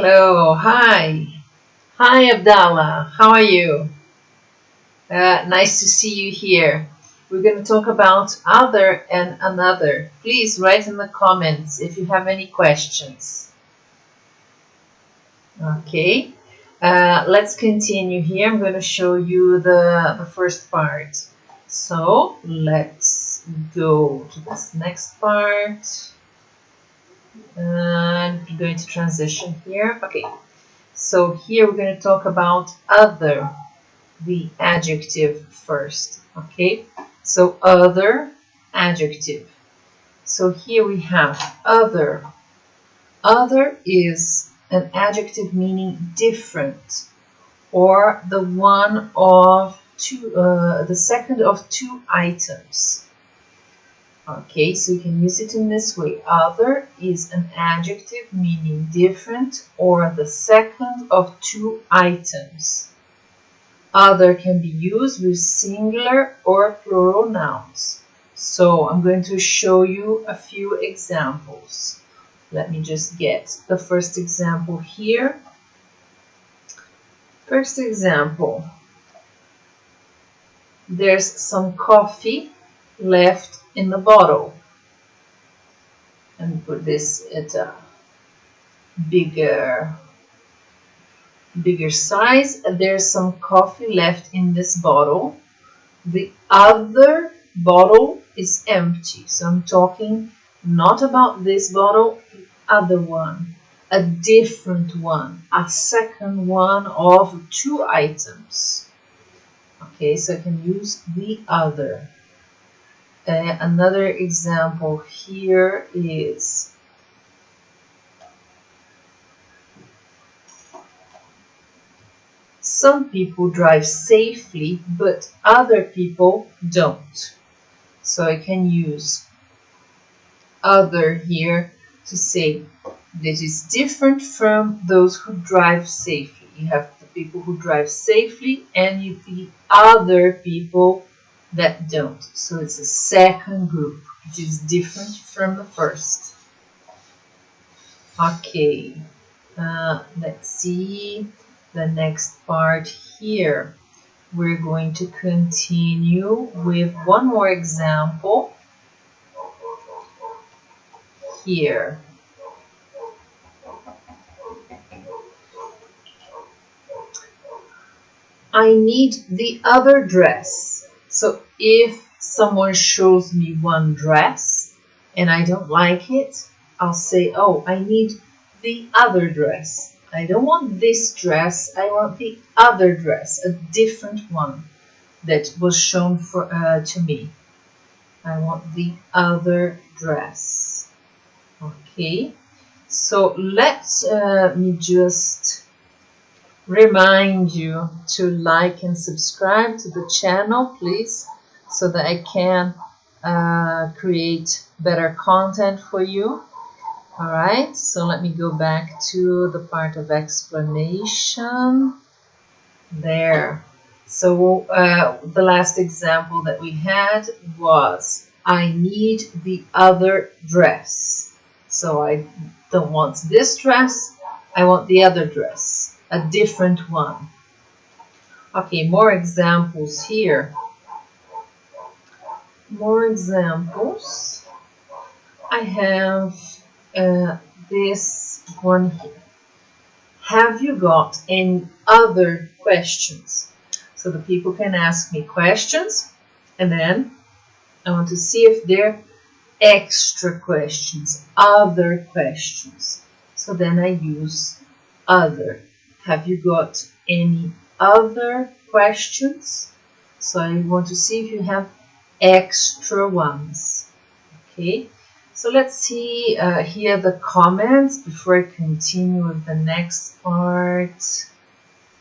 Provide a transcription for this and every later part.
Hello, hi. Hi, Abdallah. How are you? Nice to see you here. We're going to talk about other and another. Please write in the comments if you have any questions. Okay, let's continue here. I'm going to show you the first part. So let's go to this next part. And I'm going to transition here. Okay, so here we're going to talk about other, the adjective first. Okay, so other, adjective. So here we have other. Other is an adjective meaning different, or the one of two, the second of two items. Okay, so you can use it in this way. Other is an adjective meaning different or the second of two items. Other can be used with singular or plural nouns. So I'm going to show you a few examples. Let me just get the first example here. First example. There's some coffee left in the bottle, and put this at a bigger size. There's some coffee left in this bottle. The other bottle is empty, so I'm talking not about this bottle, the other one, a different one, a second one of two items. Okay, so I can use the other. Another example here is some people drive safely, but other people don't. So I can use other here to say this is different from those who drive safely. You have the people who drive safely and the other people that don't. So it's a second group, which is different from the first. Okay, let's see the next part here. We're going to continue with one more example here. I need the other dress. So if someone shows me one dress and I don't like it, I'll say, oh, I need the other dress. I don't want this dress, I want the other dress, a different one that was shown to me. I want the other dress. Okay, so let me just remind you to like and subscribe to the channel, please, so that I can create better content for you. All right, so let me go back to the part of explanation there. So the last example that we had was I need the other dress. So I don't want this dress, I want the other dress, a different one. Okay, more examples here. More examples. I have this one here. Have you got any other questions? So the people can ask me questions, and then I want to see if they're extra questions, other questions. So then I use other. Have you got any other questions? So I want to see if you have extra ones. Okay, so let's see here the comments before I continue with the next part.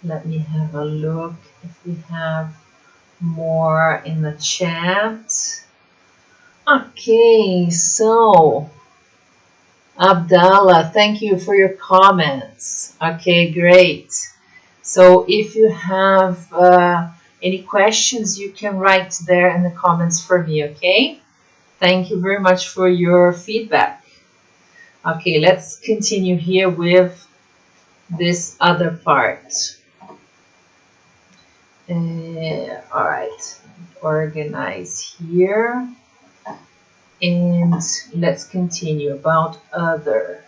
Let me have a look if we have more in the chat. Okay, so Abdallah, thank you for your comments. Okay, great. So if you have any questions, you can write there in the comments for me, okay? Thank you very much for your feedback. Okay, let's continue here with this other part. All right, organize here, and let's continue about other.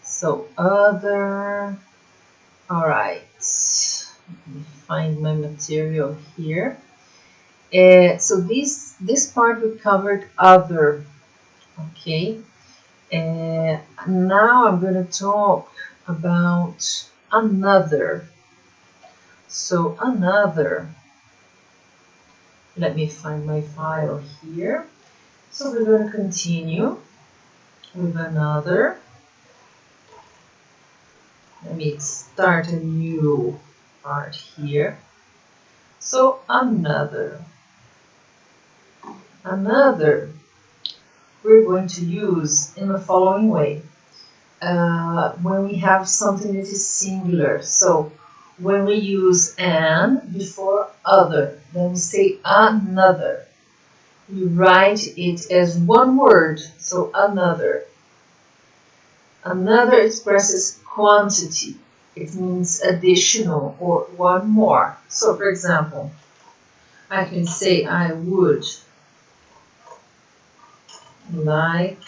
So other, all right, let me find my material here. So this part we covered other, okay. Now I'm going to talk about another. So another, let me find my file here. So we're going to continue with another. Let me start a new part here. So another, we're going to use in the following way. When we have something that is singular, so when we use an before other, then we say another. We write it as one word, so another. Another expresses quantity. It means additional or one more. So for example, I can say I would like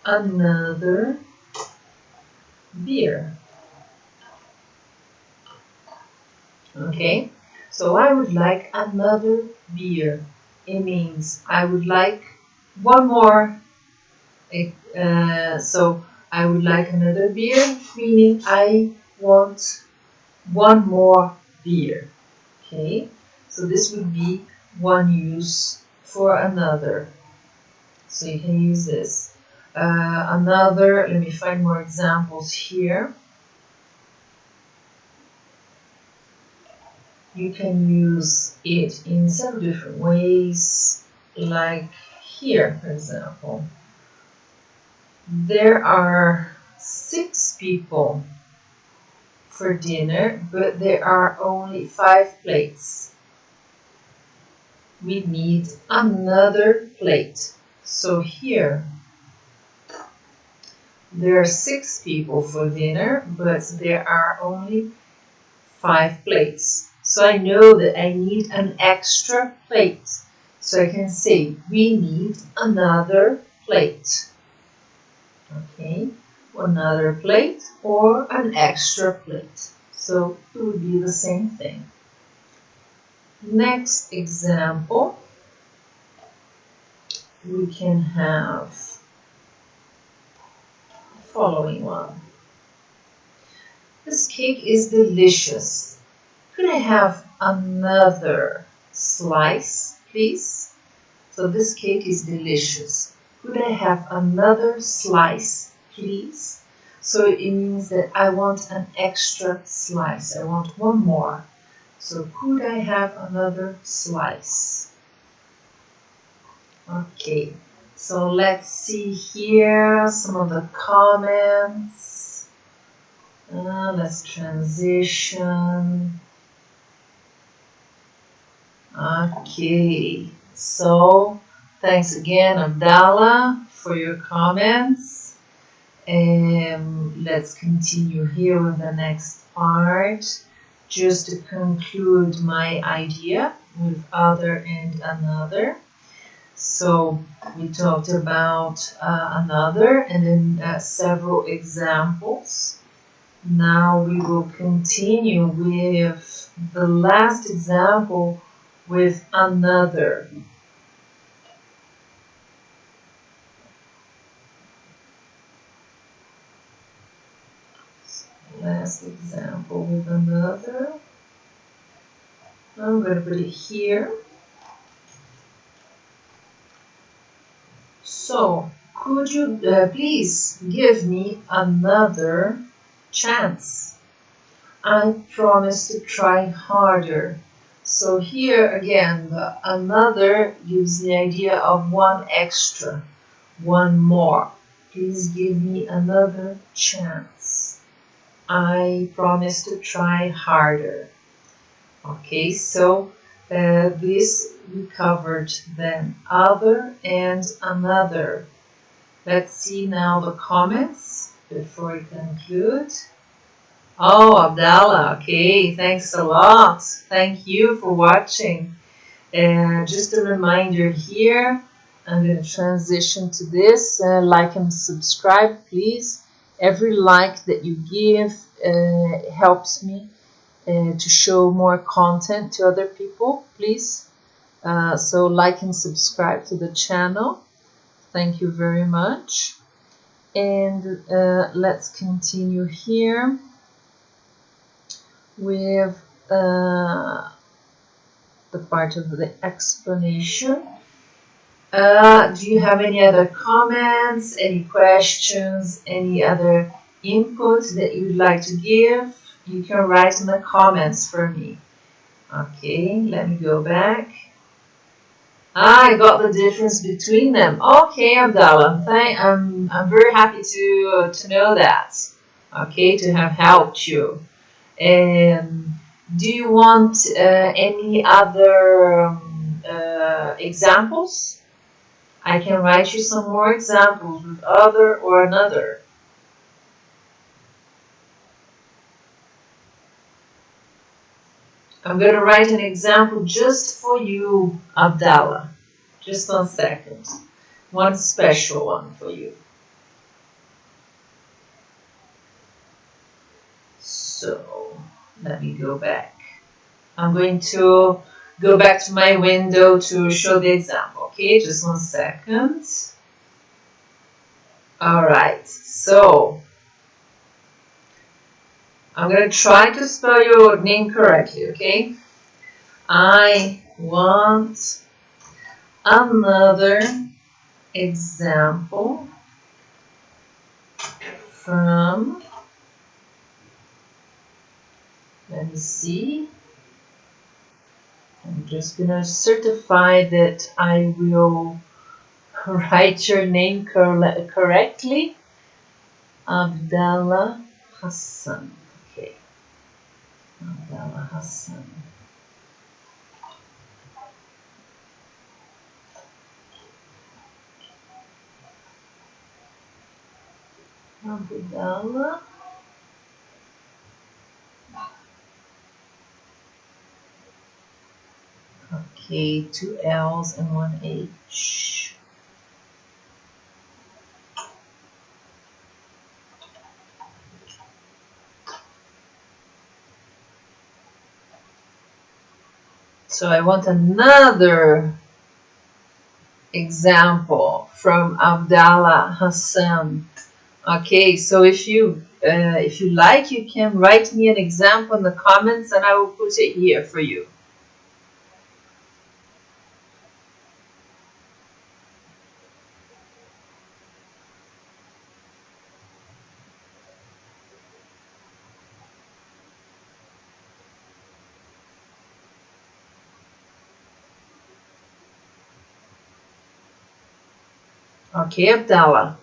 another beer. Okay, so I would like another beer. It means I would like one more. So I would like another beer, meaning I want one more beer. Okay, so this would be one use for another. So you can use this. Another, let me find more examples here. You can use it in several different ways, like here, for example. There are 6 people for dinner, but there are only 5 plates. We need another plate. So here, there are 6 people for dinner, but there are only 5 plates. So I know that I need an extra plate. So I can say, we need another plate. Okay, another plate or an extra plate. So it would be the same thing. Next example, we can have the following one. This cake is delicious. Could I have another slice, please? So this cake is delicious. Could I have another slice, please? So it means that I want an extra slice. I want one more. So could I have another slice? Okay, so let's see here some of the comments. Let's transition. Okay, so thanks again, Abdallah, for your comments. Let's continue here with the next part. Just to conclude my idea with other and another. So we talked about another and then several examples. Now we will continue with the last example with another. Last example with another. I'm going to put it here. So, could you please give me another chance? I promise to try harder. So here again, the another gives the idea of one extra, one more. Please give me another chance. I promise to try harder. Okay, so this we covered then other and another. Let's see now the comments. before we conclude. Oh, Abdallah, okay, thanks a lot. Thank you for watching. And just a reminder here, I'm going to transition to this. Like and subscribe, please. Every like that you give helps me to show more content to other people, please. So like and subscribe to the channel. Thank you very much. And let's continue here with the part of the explanation. Do you have any other comments, any questions, any other input that you'd like to give? You can write in the comments for me. Okay, let me go back. I got the difference between them. Okay, Abdallah, I'm very happy to know that. Okay, to have helped you. And do you want any other examples? I can write you some more examples with other or another. I'm going to write an example just for you, Abdallah. Just 1 second. One special one for you. So, let me go back. I'm going to go back to my window to show the example. Okay, just 1 second. Alright, so I'm going to try to spell your name correctly, okay? I want another example from, let me see, I'm just going to certify that I will write your name correctly. Abdallah Hassan. Okay. Abdallah Hassan. Abdallah. Okay, 2 L's and 1 H. So I want another example from Abdallah Hassan. Okay, so if you like, you can write me an example in the comments and I will put it here for you. Okay, Abdallah.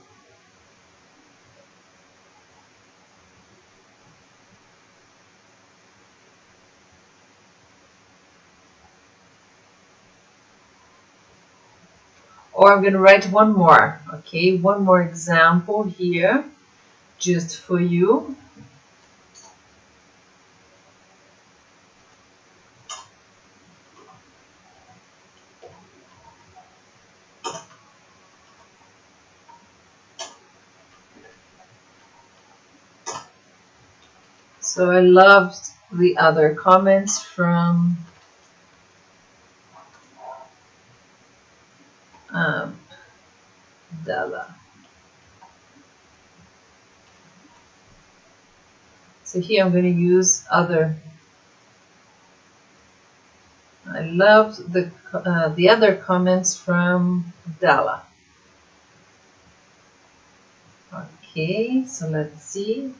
Or I'm going to write one more. Okay, one more example here, just for you. So I loved the other comments from Abdallah. So here I'm going to use other. I loved the other comments from Abdallah. Okay, so let's see.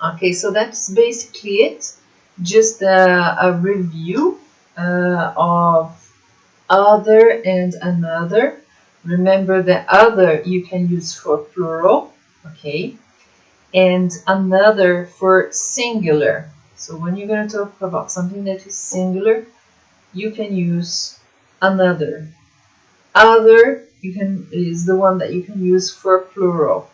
Okay, so that's basically it. Just a review of other and another. Remember that other you can use for plural, okay, and another for singular. So when you're going to talk about something that is singular, you can use another. Other is the one that you can use for plural.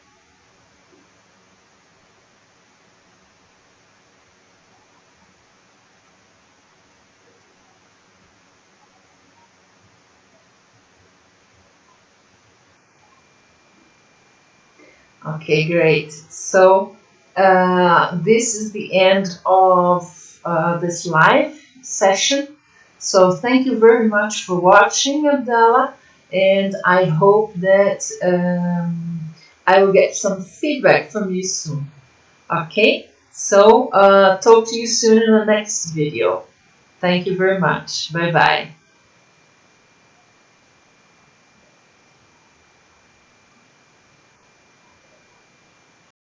Okay, great. So this is the end of this live session. So thank you very much for watching, Abdallah, and I hope that I will get some feedback from you soon. Okay, so talk to you soon in the next video. Thank you very much. Bye bye.